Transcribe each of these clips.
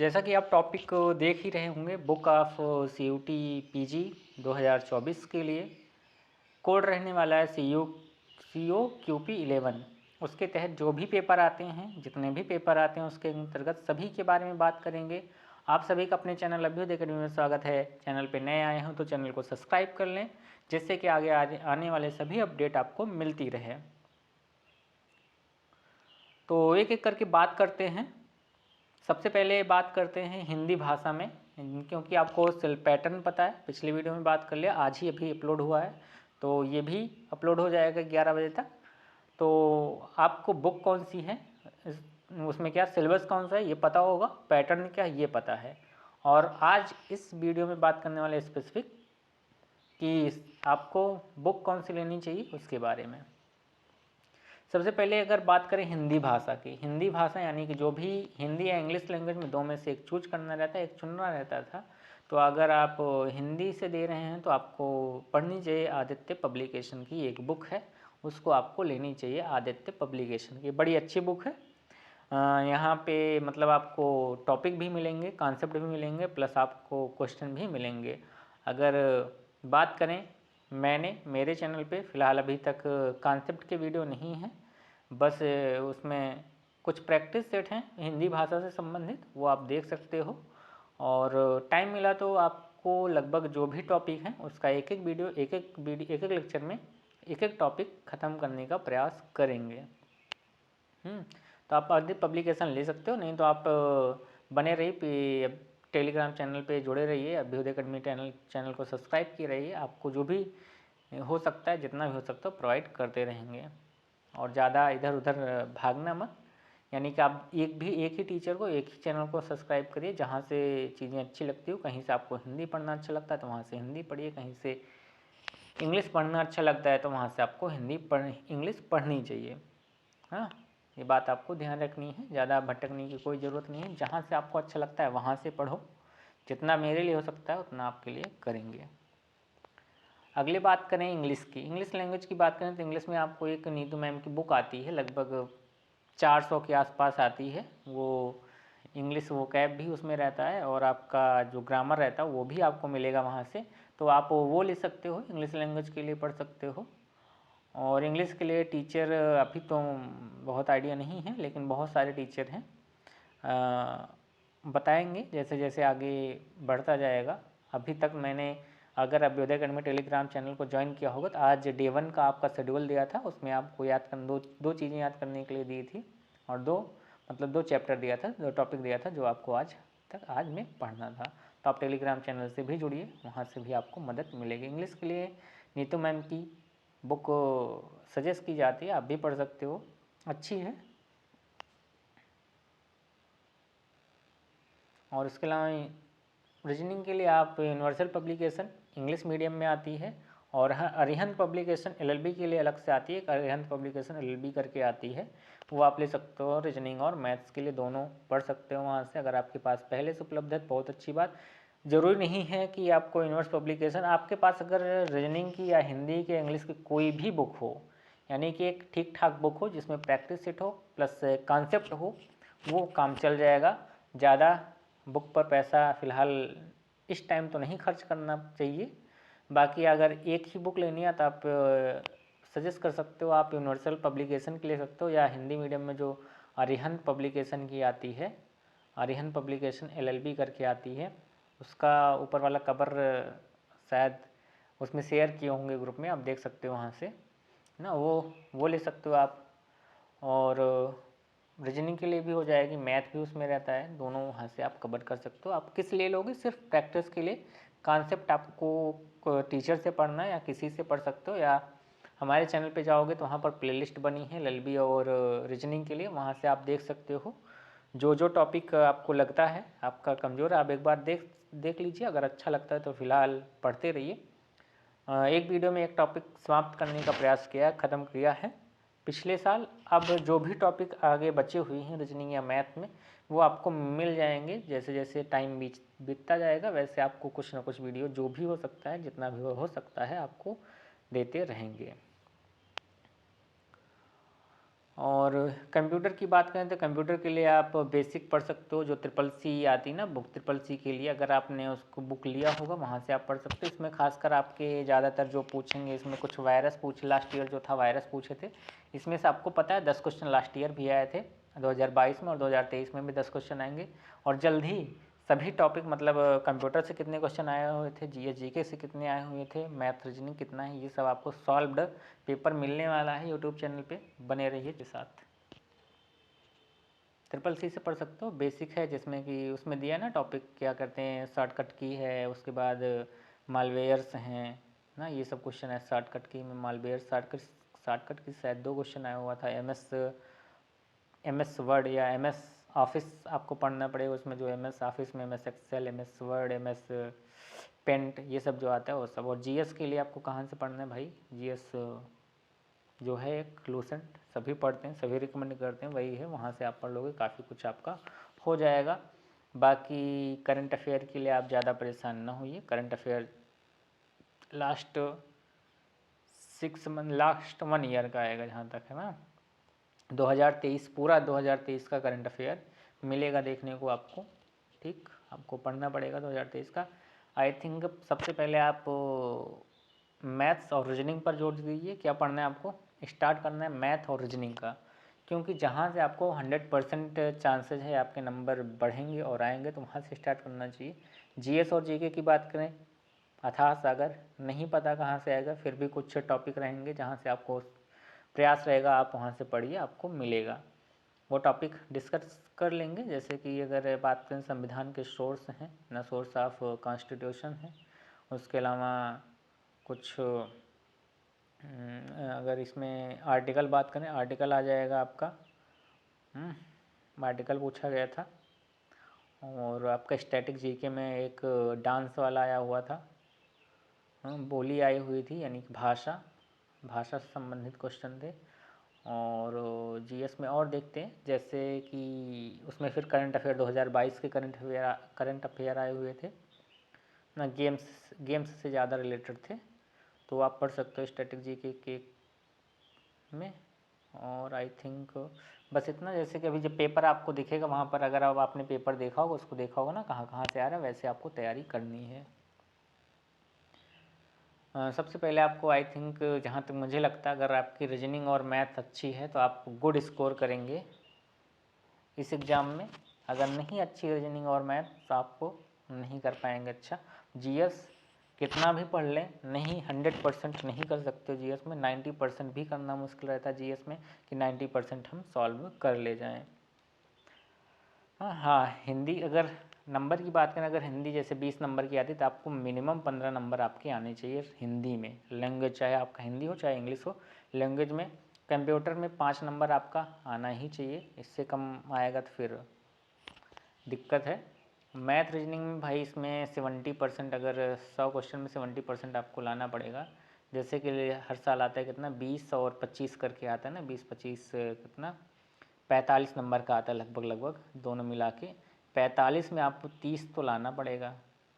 जैसा कि आप टॉपिक को देख ही रहे होंगे, बुक ऑफ CUT PG 2024 के लिए कोड रहने वाला है COQP 11। उसके तहत जो भी पेपर आते हैं, जितने भी पेपर आते हैं, उसके अंतर्गत सभी के बारे में बात करेंगे। आप सभी का अपने चैनल अभ्युदय अकेडमी में स्वागत है। चैनल पे नए आए हो तो चैनल को सब्सक्राइब कर लें, जिससे कि आगे आने वाले सभी अपडेट आपको मिलती रहे। तो एक एक करके बात करते हैं। सबसे पहले बात करते हैं हिंदी भाषा में, क्योंकि आपको सिर्फ पैटर्न पता है, पिछली वीडियो में बात कर लिया, आज ही अभी अपलोड हुआ है, तो ये भी अपलोड हो जाएगा 11 बजे तक। तो आपको बुक कौन सी है, उसमें क्या सिलेबस कौन सा है ये पता होगा, पैटर्न क्या है ये पता है। और आज इस वीडियो में बात करने वाले स्पेसिफिक कि आपको बुक कौन सी लेनी चाहिए उसके बारे में। सबसे पहले अगर बात करें हिंदी भाषा की, हिंदी भाषा यानी कि जो भी हिंदी या इंग्लिश लैंग्वेज में दो में से एक चूज करना रहता है, एक चुनना रहता था। तो अगर आप हिंदी से दे रहे हैं तो आपको पढ़नी चाहिए आदित्य पब्लिकेशन की एक बुक है, उसको आपको लेनी चाहिए। आदित्य पब्लिकेशन की बड़ी अच्छी बुक है। यहाँ पे मतलब आपको टॉपिक भी मिलेंगे, कॉन्सेप्ट भी मिलेंगे, प्लस आपको क्वेश्चन भी मिलेंगे। अगर बात करें, मेरे चैनल पे फ़िलहाल अभी तक कॉन्सेप्ट के वीडियो नहीं है, बस उसमें कुछ प्रैक्टिस सेट हैं हिंदी भाषा से संबंधित, वो आप देख सकते हो। और टाइम मिला तो आपको लगभग जो भी टॉपिक हैं उसका एक एक लेक्चर में एक एक टॉपिक ख़त्म करने का प्रयास करेंगे। तो आप आगे पब्लिकेशन ले सकते हो, नहीं तो आप बने रहिए, टेलीग्राम चैनल पे जुड़े रहिए, अभ्युदय अकेडमी चैनल को सब्सक्राइब किए रहिए। आपको जो भी हो सकता है, जितना भी हो सकता है प्रोवाइड करते रहेंगे। और ज़्यादा इधर उधर भागना मत, यानी कि आप एक ही टीचर को, एक ही चैनल को सब्सक्राइब करिए जहाँ से चीज़ें अच्छी लगती हो। कहीं से आपको हिंदी पढ़ना अच्छा लगता है तो वहाँ से हिंदी पढ़िए, कहीं से इंग्लिश पढ़ना अच्छा लगता है तो वहाँ से आपको इंग्लिश पढ़नी चाहिए। हाँ, ये बात आपको ध्यान रखनी है, ज़्यादा भटकने की कोई ज़रूरत नहीं है। जहाँ से आपको अच्छा लगता है वहाँ से पढ़ो, जितना मेरे लिए हो सकता है उतना आपके लिए करेंगे। अगली बात करें इंग्लिश की, इंग्लिश लैंग्वेज की बात करें तो इंग्लिश में आपको एक नीतू मैम की बुक आती है, लगभग 400 के आसपास आती है। वो इंग्लिश वोकैब भी उसमें रहता है और आपका जो ग्रामर रहता है वो भी आपको मिलेगा वहाँ से। तो आप वो ले सकते हो, इंग्लिश लैंग्वेज के लिए पढ़ सकते हो। और इंग्लिश के लिए टीचर अभी तो बहुत आइडिया नहीं है, लेकिन बहुत सारे टीचर हैं, बताएंगे जैसे जैसे आगे बढ़ता जाएगा। अभी तक मैंने अगर अभ्युदय अकेडमी टेलीग्राम चैनल को ज्वाइन किया होगा तो आज डे 1 का आपका शेड्यूल दिया था, उसमें आपको याद कर दो चीज़ें याद करने के लिए दी थी, और दो चैप्टर दिया था, 2 टॉपिक दिया था जो आपको आज में पढ़ना था। तो आप टेलीग्राम चैनल से भी जुड़िए, वहाँ से भी आपको मदद मिलेगी। इंग्लिश के लिए नीतू मैम की बुक सजेस्ट की जाती है, आप भी पढ़ सकते हो, अच्छी है। और इसके अलावा रीजनिंग के लिए आप यूनिवर्सल पब्लिकेशन इंग्लिश मीडियम में आती है, और अरिहंत पब्लिकेशन LLB के लिए अलग से आती है, अरिहंत पब्लिकेशन LLB करके आती है, वो आप ले सकते हो। रीजनिंग और मैथ्स के लिए दोनों पढ़ सकते हो वहाँ से, अगर आपके पास पहले से उपलब्ध है तो बहुत अच्छी बात। ज़रूरी नहीं है कि आपको यूनिवर्स पब्लिकेशन, आपके पास अगर रीजनिंग की या हिंदी के इंग्लिश की कोई भी बुक हो, यानी कि एक ठीक ठाक बुक हो जिसमें प्रैक्टिस सेट हो प्लस कॉन्सेप्ट हो, वो काम चल जाएगा। ज़्यादा बुक पर पैसा फ़िलहाल इस टाइम तो नहीं खर्च करना चाहिए। बाकी अगर एक ही बुक लेनी है तो आप सजेस्ट कर सकते हो, आप यूनिवर्सल पब्लिकेशन की ले सकते हो, या हिंदी मीडियम में जो अरिहंत पब्लिकेशन की आती है, अरिहंत पब्लिकेशन LLB करके आती है, उसका ऊपर वाला कवर शायद उसमें शेयर किए होंगे ग्रुप में, आप देख सकते हो वहाँ से ना, वो ले सकते हो आप। और रीजनिंग के लिए भी हो जाएगी, मैथ भी उसमें रहता है, दोनों वहाँ से आप कवर कर सकते हो। आप किस लिए लोगे, सिर्फ प्रैक्टिस के लिए, कॉन्सेप्ट आपको टीचर से पढ़ना है या किसी से पढ़ सकते हो, या हमारे चैनल पे जाओगे तो वहाँ पर प्लेलिस्ट बनी है LLB और रीजनिंग के लिए, वहाँ से आप देख सकते हो। जो टॉपिक आपको लगता है आपका कमज़ोर है, आप एक बार देख लीजिए, अगर अच्छा लगता है तो फ़िलहाल पढ़ते रहिए। एक वीडियो में एक टॉपिक समाप्त करने का प्रयास किया, ख़त्म किया है पिछले साल। अब जो भी टॉपिक आगे बचे हुए हैं रीजनिंग या मैथ में, वो आपको मिल जाएंगे जैसे जैसे टाइम बीतता जाएगा, वैसे आपको कुछ ना कुछ वीडियो जो भी हो सकता है, जितना भी हो सकता है, आपको देते रहेंगे। और कंप्यूटर की बात करें तो कंप्यूटर के लिए आप बेसिक पढ़ सकते हो, जो CCC आती है ना बुक, CCC के लिए अगर आपने उसको बुक लिया होगा वहाँ से आप पढ़ सकते हो। इसमें खासकर आपके ज़्यादातर जो पूछेंगे, इसमें कुछ वायरस पूछ, लास्ट ईयर जो था वायरस पूछे थे, इसमें से आपको पता है 10 क्वेश्चन लास्ट ईयर भी आए थे 2022 में, और 2023 में भी 10 क्वेश्चन आएंगे। और जल्द ही सभी टॉपिक, मतलब कंप्यूटर से कितने क्वेश्चन आए हुए थे, GK से कितने आए हुए थे, मैथ रीजनिंग कितना है, ये सब आपको सॉल्व्ड पेपर मिलने वाला है यूट्यूब चैनल पे, बने रहिए के साथ। CCC से पढ़ सकते हो, बेसिक है, जिसमें कि उसमें दिया है ना टॉपिक क्या करते हैं, शॉर्टकट की है, उसके बाद मालवेयर्स हैं ना, ये सब क्वेश्चन है। शॉर्टकट की में मालवेयर, शॉर्टकट की शायद 2 क्वेश्चन आया हुआ था। MS वर्ड या MS ऑफिस आपको पढ़ना पड़ेगा, उसमें जो MS ऑफिस में MS Excel, MS Word, MS Paint, ये सब जो आता है वो सब। और GS के लिए आपको कहाँ से पढ़ना है भाई, GS जो है एक लूसेंट, सभी पढ़ते हैं, सभी रिकमेंड करते हैं, वही है, वहाँ से आप पढ़ लोगे, काफ़ी कुछ आपका हो जाएगा। बाकी करंट अफेयर के लिए आप ज़्यादा परेशान ना होइए। Current affair last 6 month, last 1 year का आएगा जहाँ तक है ना, 2023, पूरा 2023 का करंट अफेयर मिलेगा देखने को आपको। ठीक, आपको पढ़ना पड़ेगा 2023 का। आई थिंक सबसे पहले आप मैथ्स और रीजनिंग पर जोर दीजिए। क्या पढ़ना है आपको, स्टार्ट करना है मैथ और रीजनिंग का, क्योंकि जहाँ से आपको 100% चांसेज है आपके नंबर बढ़ेंगे और आएंगे, तो वहाँ से स्टार्ट करना चाहिए। GS और GK की बात करें, अथाह सागर, नहीं पता कहाँ से आएगा, फिर भी कुछ टॉपिक रहेंगे जहाँ से आपको प्रयास रहेगा, आप वहाँ से पढ़िए, आपको मिलेगा। वो टॉपिक डिस्कस कर लेंगे। जैसे कि अगर बात करें संविधान के सोर्स हैं ना, सोर्स ऑफ कॉन्स्टिट्यूशन है, उसके अलावा कुछ अगर इसमें आर्टिकल बात करें, आर्टिकल आ जाएगा आपका, आर्टिकल पूछा गया था। और आपका स्टैटिक GK में एक डांस वाला आया हुआ था, बोली आई हुई थी, यानी कि भाषा से संबंधित क्वेश्चन थे। और GS में और देखते हैं, जैसे कि उसमें फिर करंट अफेयर 2022 के करंट अफेयर आए हुए थे ना, गेम्स से ज़्यादा रिलेटेड थे, तो आप पढ़ सकते हो स्टैटिक GK के में। और आई थिंक बस इतना। जैसे कि अभी जब पेपर आपको दिखेगा वहाँ पर, अगर अब आपने पेपर देखा होगा, उसको देखा होगा ना कहाँ कहाँ से आ रहा है, वैसे आपको तैयारी करनी है। सबसे पहले आपको आई थिंक, जहाँ तक मुझे लगता है, अगर आपकी रीजनिंग और मैथ अच्छी है तो आप गुड स्कोर करेंगे इस एग्ज़ाम में। अगर नहीं अच्छी रीजनिंग और मैथ तो आपको नहीं कर पाएंगे अच्छा। GS कितना भी पढ़ लें, नहीं 100% नहीं कर सकते। GS में 90% भी करना मुश्किल रहता है GS में, कि 90% हम सॉल्व कर ले जाएं। हाँ, हिंदी अगर नंबर की बात करें, अगर हिंदी जैसे 20 नंबर की आती है, तो आपको मिनिमम 15 नंबर आपके आने चाहिए हिंदी में। लैंग्वेज चाहे आपका हिंदी हो चाहे इंग्लिश हो, लैंग्वेज में। कंप्यूटर में 5 नंबर आपका आना ही चाहिए, इससे कम आएगा तो फिर दिक्कत है। मैथ रीजनिंग में भाई इसमें 70%, अगर 100 क्वेश्चन में 70% आपको लाना पड़ेगा। जैसे कि हर साल आता है कितना, 20 और 25 करके आता है ना, 20-25 कितना, 45 नंबर का आता है लगभग दोनों मिला के। 45 में आपको 30 तो लाना पड़ेगा।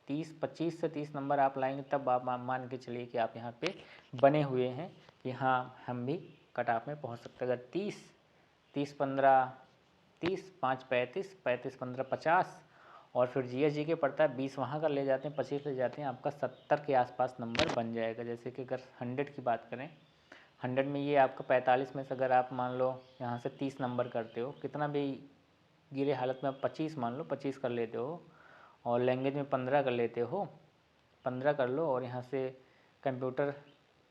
25 से 30 नंबर आप लाएंगे, तब आप मान के चलिए कि आप यहाँ पे बने हुए हैं कि हाँ हम भी कट ऑफ में पहुँच सकते हैं। अगर 30, 15, 30, 5, 35, 35, 15, 50, और फिर GS GK पड़ता है 20 वहाँ का ले जाते हैं, 25 ले जाते हैं, आपका 70 के आसपास नंबर बन जाएगा। जैसे कि अगर 100 की बात करें, 100 में ये आपका 45 में से अगर आप मान लो यहाँ से 30 नंबर करते हो, कितना भी गिरे हालत में आप 25 मान लो, 25 कर लेते हो, और लैंग्वेज में 15 कर लेते हो, 15 कर लो, और यहाँ से कंप्यूटर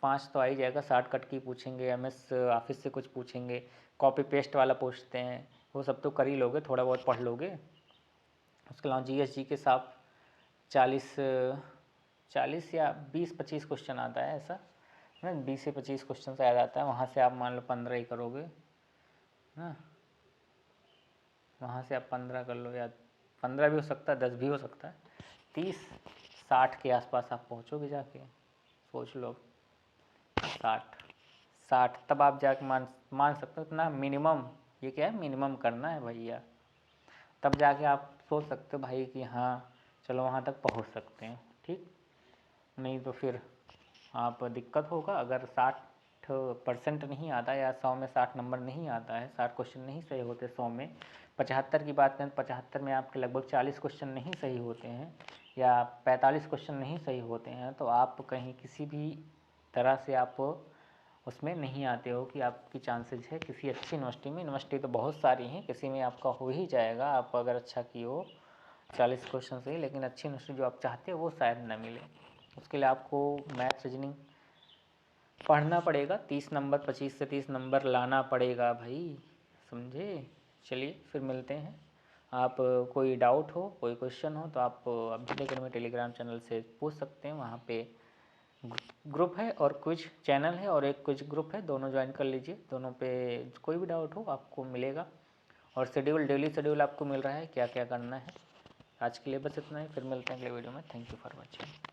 5 तो आ ही जाएगा। शॉर्टकट की पूछेंगे, MS ऑफिस से कुछ पूछेंगे, कॉपी पेस्ट वाला पूछते हैं, वो सब तो कर ही लोगे, थोड़ा बहुत पढ़ लोगे। उसके अलावा GS GK साफ 40 या 20-25 क्वेश्चन आता है ऐसा ना, 20 से 25 क्वेश्चन शायद आता है। वहाँ से आप मान लो 15 ही करोगे ना, वहाँ से आप 15 कर लो, या 15 भी हो सकता है, 10 भी हो सकता है। 30-60 के आसपास आप पहुँचोगे जाके, सोच लो 60, तब आप जाके मान सकते हो इतना मिनिमम। ये क्या है, मिनिमम करना है भैया, तब जाके आप सोच सकते हो भाई कि हाँ चलो वहाँ तक पहुँच सकते हैं। ठीक, नहीं तो फिर आप दिक्कत होगा। अगर 60 60% नहीं आता या 100 में 60 नंबर नहीं आता है, 60 क्वेश्चन नहीं सही होते 100 में। 75 की बात करें, 75 में आपके लगभग 40 क्वेश्चन नहीं सही होते हैं या 45 क्वेश्चन नहीं सही होते हैं, तो आप कहीं किसी भी तरह से आप उसमें नहीं आते हो कि आपकी चांसेस है किसी अच्छी यूनिवर्सिटी में। यूनिवर्सिटी तो बहुत सारी हैं, किसी में आपका हो ही जाएगा आप अगर अच्छा किए हो 40 क्वेश्चन से, लेकिन अच्छी यूनिवर्सिटी जो आप चाहते हो वो शायद ना मिले। उसके लिए आपको मैथ रीजनिंग पढ़ना पड़ेगा, 30 नंबर 25 से 30 नंबर लाना पड़ेगा भाई, समझे। चलिए फिर मिलते हैं। आप कोई डाउट हो, कोई क्वेश्चन हो तो आप अभी अकेडमी टेलीग्राम चैनल से पूछ सकते हैं। वहाँ पे ग्रुप है और क्विज चैनल है और एक क्विज ग्रुप है, दोनों ज्वाइन कर लीजिए। दोनों पे कोई भी डाउट हो आपको मिलेगा और शेड्यूल, डेली शेड्यूल आपको मिल रहा है क्या क्या करना है। आज के लिए बस इतना ही, फिर मिलते हैं अगले वीडियो में। Thank you for watching.